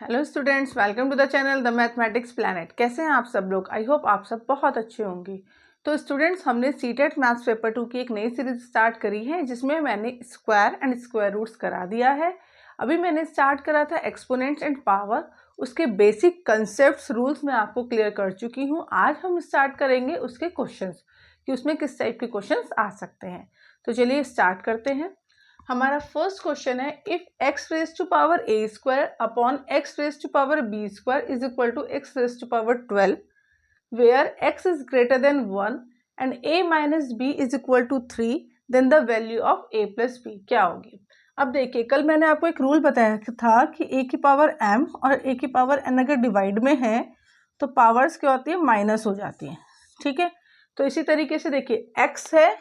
Hello students, welcome to the channel the mathematics planet. कैसे हैं आप सब लोग? आई होप आप सब बहुत अच्छे होंगे। तो स्टूडेंट्स, हमने सीटेट मैथ्स पेपर 2 की एक नई सीरीज स्टार्ट करी है जिसमें मैंने स्क्वायर एंड स्क्वायर रूट्स करा दिया है। अभी मैंने स्टार्ट करा था एक्सपोनेंट्स एंड पावर। उसके बेसिक कंसेप्ट्स रूल्स मैं आपको क्लियर कर चुकी हूँ। आज हम स्टार्ट करेंगे उसके क्वेश्चंस कि उसमें किस टाइप के क्वेश्चंस आ सकते हैं। तो चलिए स्टार्ट करते हैं। हमारा फर्स्ट क्वेश्चन है, if x raise to power a square upon x raise to power b square is equal to x raise to power 12 where x is greater than 1 and a minus b is equal to 3, then the value of a plus b क्या होगी? अब देखिए, कल मैंने आपको एक rule बताया था कि a की पावर m और a की पावर n अगर डिवाइड में है तो पावर्स क्या होती है? माइनस हो जाती है। ठीक है, तो इसी तरीके से देखिए, x है,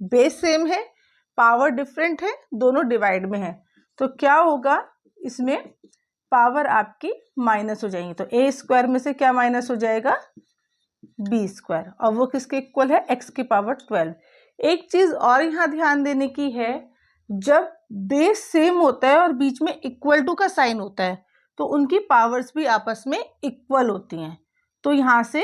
बेस सेम है, पावर डिफरेंट है, दोनों डिवाइड में है, तो क्या होगा? इसमें पावर आपकी माइनस हो जाएंगी। तो ए स्क्वायर में से क्या माइनस हो जाएगा? बी स्क्वायर, और वो किसके इक्वल है? एक्स की पावर 12। एक चीज और यहाँ ध्यान देने की है, जब बेस सेम होता है और बीच में इक्वल टू का साइन होता है तो उनकी पावर्स भी आपस में इक्वल होती हैं। तो यहाँ से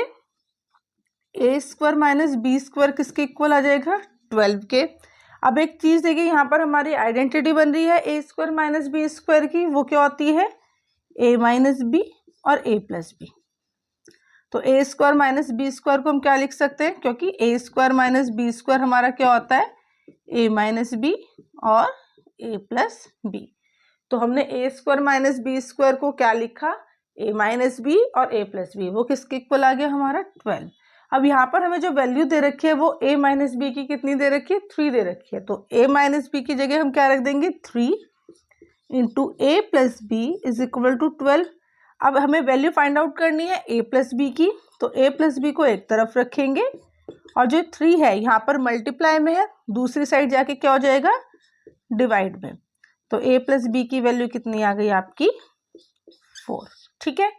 ए स्क्वायर माइनस बी स्क्वायर किसके इक्वल आ जाएगा? 12 के। अब एक चीज देखिए, यहाँ पर हमारी आइडेंटिटी बन रही है ए स्क्वायर माइनस बी स्क्वायर की, वो क्या होती है? ए माइनस बी और ए प्लस बी। तो ए स्क्वायर माइनस बी स्क्वायर को हम क्या लिख सकते हैं? क्योंकि ए स्क्वायर माइनस बी स्क्वायर हमारा क्या होता है? ए माइनस बी और ए प्लस बी। तो हमने A square minus B square को क्या लिखा? ए माइनस बी और ए प्लस बी। वो किसके इक्वल आ गया? हमारा 12। अब यहाँ पर हमें जो वैल्यू दे रखी है वो a माइनस बी की कितनी दे रखी है? 3 दे रखी है। तो a माइनस बी की जगह हम क्या रख देंगे? 3 into A plus B is equal to 12। अब हमें वैल्यू फाइंड आउट करनी है a प्लस बी की, तो a प्लस बी को एक तरफ रखेंगे और जो 3 है यहाँ पर मल्टीप्लाई में है, दूसरी साइड जाके क्या हो जाएगा? डिवाइड में। तो a प्लस बी की वैल्यू कितनी आ गई आपकी? 4। ठीक है,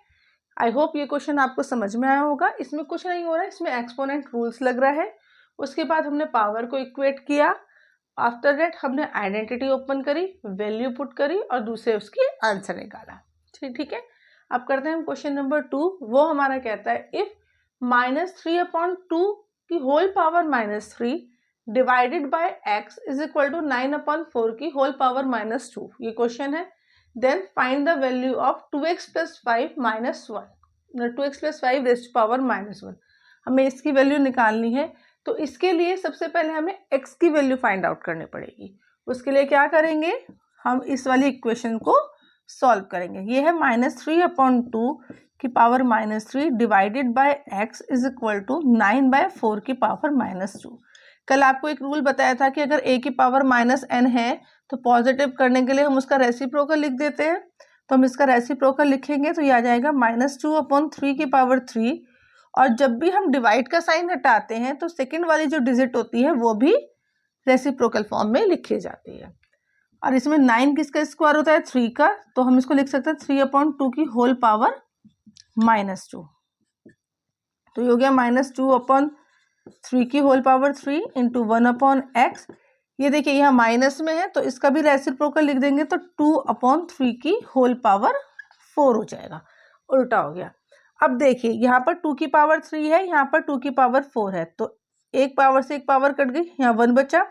आई होप ये क्वेश्चन आपको समझ में आया होगा। इसमें कुछ नहीं हो रहा है, इसमें एक्सपोनेंट रूल्स लग रहा है। उसके बाद हमने पावर को इक्वेट किया, आफ्टर दैट हमने आइडेंटिटी ओपन करी, वैल्यू पुट करी और दूसरे उसकी आंसर निकाला। ठीक है, अब करते हैं हम क्वेश्चन नंबर 2। वो हमारा कहता है, इफ -3/2 की whole power -3 divided by x is equal to 9/4 की होल पावर -2, ये क्वेश्चन है। Then find the value of 2x + 5 - 1, 2x + 5 raise to power -1। हमें इसकी वैल्यू निकालनी है। तो इसके लिए सबसे पहले हमें x की वैल्यू फाइंड आउट करनी पड़ेगी। उसके लिए क्या करेंगे? हम इस वाली इक्वेशन को सॉल्व करेंगे। ये है -3/2 की power -3 divided by x is equal to 9/4 की पावर -2। कल आपको एक रूल बताया था कि अगर a की पावर -n है तो पॉजिटिव करने के लिए हम उसका रेसिप्रोकल लिख देते हैं। तो हम इसका रेसिप्रोकल लिखेंगे तो ये आ जाएगा -2/3 की पावर 3। और जब भी हम डिवाइड का साइन हटाते हैं तो सेकंड वाली जो डिजिट होती है वो भी रेसिप्रोकल फॉर्म में लिखी जाती है। और इसमें 9 किसका स्क्वायर होता है? 3 का, तो हम इसको लिख सकते हैं 3/2 की होल पावर -2। तो ये हो गया -2/3 की होल पावर 3 इंटू 1/x। ये देखिए यहाँ माइनस में है तो इसका भी रेसिप्रोकल लिख देंगे तो 2/3 की होल पावर 4 हो जाएगा, उल्टा हो गया। अब देखिए यहाँ पर 2 की पावर 3 है, यहाँ पर 2 की पावर 4 है, तो एक पावर से एक पावर कट गई, यहाँ 1 बचा।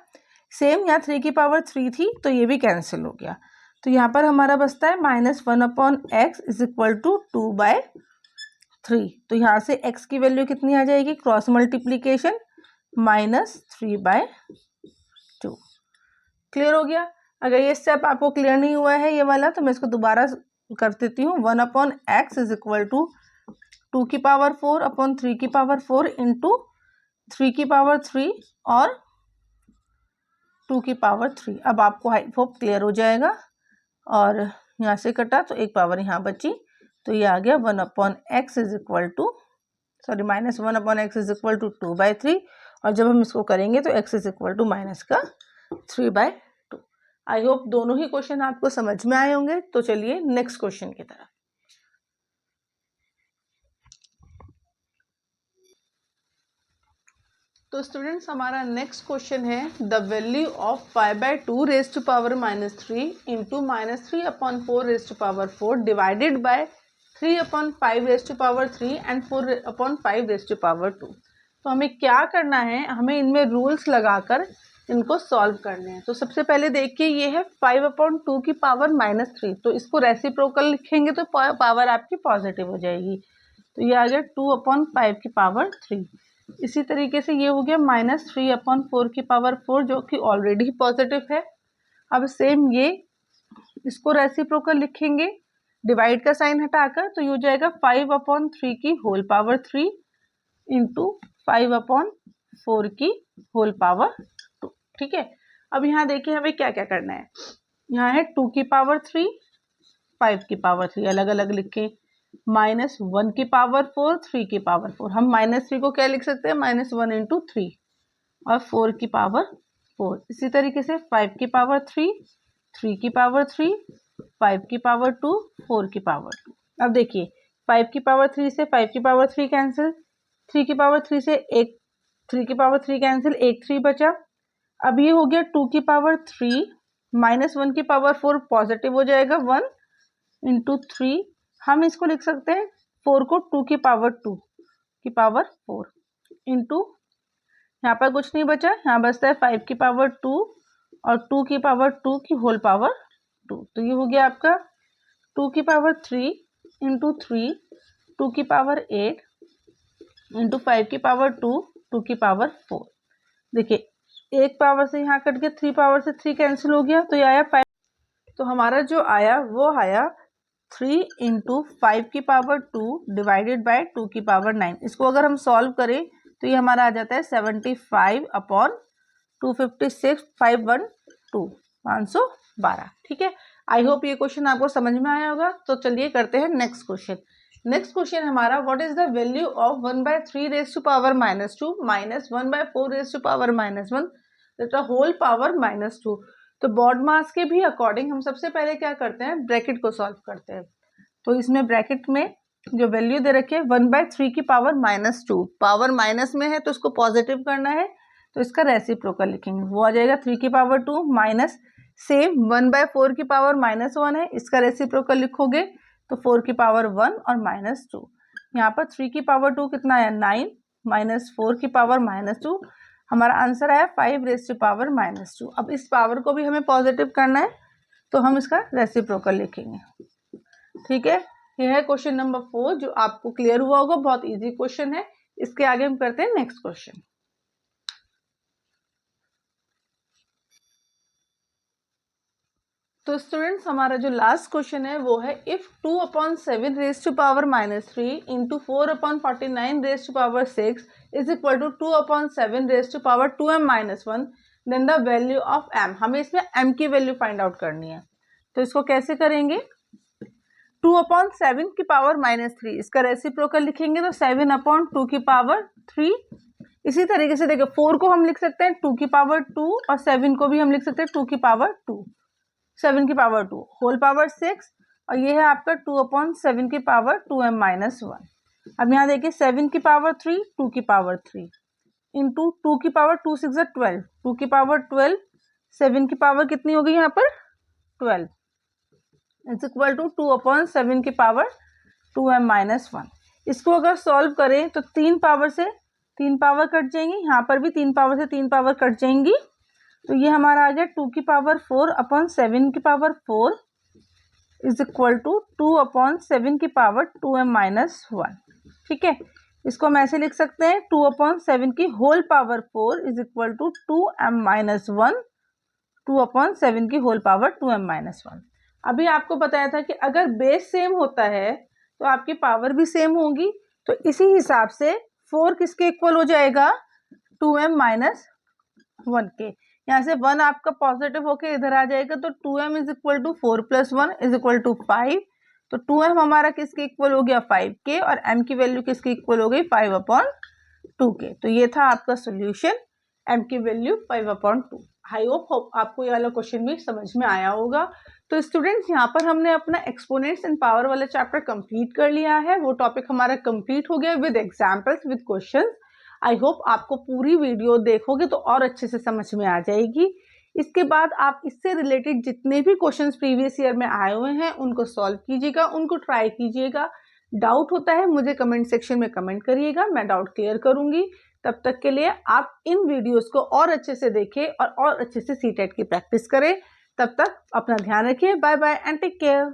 सेम यहाँ 3 की पावर 3 थी तो ये भी कैंसिल हो गया। तो यहाँ पर हमारा बचता है -1/x इज इक्वल टू 2/3। तो यहाँ से x की वैल्यू कितनी आ जाएगी? Cross multiplication -3/2। क्लियर हो गया? अगर ये स्टेप आपको क्लियर नहीं हुआ है ये वाला, तो मैं इसको दोबारा कर देती हूँ। 1/x इज इक्वल टू 2 की पावर 4/3 की पावर 4 इंटू 3 की पावर 3 और 2 की पावर 3। अब आपको आई होप क्लियर हो जाएगा। और यहाँ से कटा तो एक पावर यहाँ बची, तो ये आ गया 1/x is equal to -1/x is equal to 2/3। और जब हम इसको करेंगे तो x is equal to -3/2। I hope दोनों ही क्वेश्चन आपको समझ में आए होंगे। तो चलिए नेक्स्ट क्वेश्चन की तरफ। तो स्टूडेंट्स हमारा नेक्स्ट क्वेश्चन है the value of 5/2 raise to power -3 into -3 upon 4 raise to power 4 divided by 3 upon 5 raise to power 3 and 4 upon 5 raise to power 2। तो हमें क्या करना है, हमें इनमें रूल्स लगाकर इनको सॉल्व करने हैं। तो सबसे पहले देखिए ये है 5/2 की पावर -3, तो इसको रेसिप्रोकल लिखेंगे तो पावर आपकी पॉजिटिव हो जाएगी। तो ये आ गया 2/5 की पावर 3। इसी तरीके से ये हो गया -3/4 की पावर 4 जो कि ऑलरेडी पॉजिटिव है। अब सेम ये इसको रेसिप्रोकल लिखेंगे, डिवाइड का साइन हटाकर, तो ये हो जाएगा 5/3 की होल पावर 3 इंटू 5/4 की होल पावर 2। ठीक है, अब यहाँ देखिए हमें क्या क्या करना है। यहाँ है 2 की पावर 3, 5 की पावर 3 अलग अलग लिखें, -1 की पावर 4, 3 की पावर 4। हम -3 को क्या लिख सकते हैं, -1 इंटू 3, और 4 की पावर 4। इसी तरीके से 5 की पावर 3, 3 की पावर 3, 5 की पावर 2, 4 की पावर 2। अब देखिए 5 की पावर 3 से 5 की पावर 3 कैंसिल, 3 की पावर 3 से 3 की पावर 3 कैंसिल, 3 बचा। अब ये हो गया 2 की पावर 3 -1 की पावर 4 पॉजिटिव हो जाएगा 1 इंटू 3। हम इसको लिख सकते हैं 4 को 2 की पावर 2 की पावर 4 इंटू, यहाँ पर कुछ नहीं बचा, यहाँ बचता है 5 की पावर 2 और 2 की पावर 2 की होल पावर 2। तो ये हो गया आपका 2 की पावर 3 इंटू 3, 2 की पावर 8 इंटू 5 की पावर 2, 2 की पावर 4। देखिए एक पावर से यहाँ कट गया, 3 पावर से 3 कैंसिल हो गया, तो ये आया 5। तो हमारा जो आया वो आया 3 इंटू 5 की पावर 2 डिवाइडेड बाय 2 की पावर 9। इसको अगर हम सॉल्व करें तो ये हमारा आ जाता है 75/256, 512, 512। ठीक है, आई होप ये क्वेश्चन आपको समझ में आया होगा। तो चलिए करते हैं नेक्स्ट क्वेश्चन। नेक्स्ट क्वेश्चन हमारा what is the value of 1/3 raise to power -2 -1/4 raise to power -1 whole power -2। तो बॉड मास के भी अकॉर्डिंग हम सबसे पहले क्या करते हैं, ब्रैकेट को सॉल्व करते हैं। तो इसमें ब्रैकेट में जो वैल्यू दे रखी है 1/3 की पावर -2, पावर माइनस में है तो इसको पॉजिटिव करना है, तो इसका रेसिप्रोकल लिखेंगे, वो आ जाएगा 3 की पावर 2 माइनस सेम 1/4 की पावर -1 है, इसका रेसिप्रोकल लिखोगे तो 4 की पावर 1 और -2। यहाँ पर 3 की पावर 2 कितना है 9 माइनस 4 की पावर -2, हमारा आंसर आया 5 रेज टू पावर -2। अब इस पावर को भी हमें पॉजिटिव करना है तो हम इसका रेसिप्रोकल लिखेंगे। ठीक है, यह है क्वेश्चन नंबर 4 जो आपको क्लियर हुआ होगा, बहुत इजी क्वेश्चन है। इसके आगे हम करते हैं नेक्स्ट क्वेश्चन। तो स्टूडेंट्स हमारा जो लास्ट क्वेश्चन है वो है if 2/7 raise to power -3 into 4/49 raise to power 6 is equal to 2/7 raise to power 2m-1 then the value of m। हमें इसमें m की वैल्यू फाइंड आउट करनी है। तो इसको कैसे करेंगे, 2/7 की पावर -3 इसका रेसिप्रोकल लिखेंगे तो 7/2 की पावर 3। इसी तरीके से देखिए 4 को हम लिख सकते हैं 2 की पावर 2 और 7 को भी हम लिख सकते हैं 2 की पावर 2, 7 की पावर 2 होल पावर 6, और ये है आपका 2/7 की पावर 2m-1। अब यहाँ देखिए 7 की पावर 3, 2 की पावर 3 इंटू 2 की पावर 2 6 12, 2 की पावर 12, 7 की पावर कितनी होगी यहाँ पर 12 इज इक्वल टू 2/7 की पावर 2m-1। इसको अगर सॉल्व करें तो 3 पावर से 3 पावर कट जाएंगी, यहाँ पर भी 3 पावर से 3 पावर कट जाएंगी, तो ये हमारा आ गया 2 की पावर 4/7 की पावर 4 इज इक्वल टू 2/7 की पावर 2m-1। ठीक है, इसको हम ऐसे लिख सकते हैं 2/7 की whole power 4 is equal to 2m-1, 2/7 की होल पावर 2m-1। अभी आपको बताया था कि अगर बेस सेम होता है तो आपकी पावर भी सेम होगी, तो इसी हिसाब से 4 किसके इक्वल हो जाएगा 2m-1 के। यहाँ से 1 आपका पॉजिटिव होके इधर आ जाएगा, तो 2m is equal to 4 + 1 is equal to 5। तो 2m हमारा किसके इक्वल हो गया 5 के, और m की वैल्यू किसके इक्वल हो गई 5/2 के। तो ये था आपका सोल्यूशन, m की वैल्यू 5/2। आई होप आपको ये वाला क्वेश्चन भी समझ में आया होगा। तो स्टूडेंट्स यहाँ पर हमने अपना एक्सपोनेंट्स एंड पावर वाला चैप्टर कंप्लीट कर लिया है, वो टॉपिक हमारा कंप्लीट हो गया with examples with questions. I hope आपको पूरी वीडियो देखोगे तो और अच्छे से समझ में आ जाएगी। इसके बाद आप इससे रिलेटेड जितने भी क्वेश्चंस प्रीवियस ईयर में आए हुए हैं उनको सॉल्व कीजिएगा, उनको ट्राई कीजिएगा। डाउट होता है मुझे कमेंट सेक्शन में कमेंट करिएगा, मैं डाउट क्लियर करूंगी। तब तक के लिए आप इन वीडियोस को और अच्छे से देखें और अच्छे से सीटेट की प्रैक्टिस करें। तब तक अपना ध्यान रखिए। Bye bye and take care.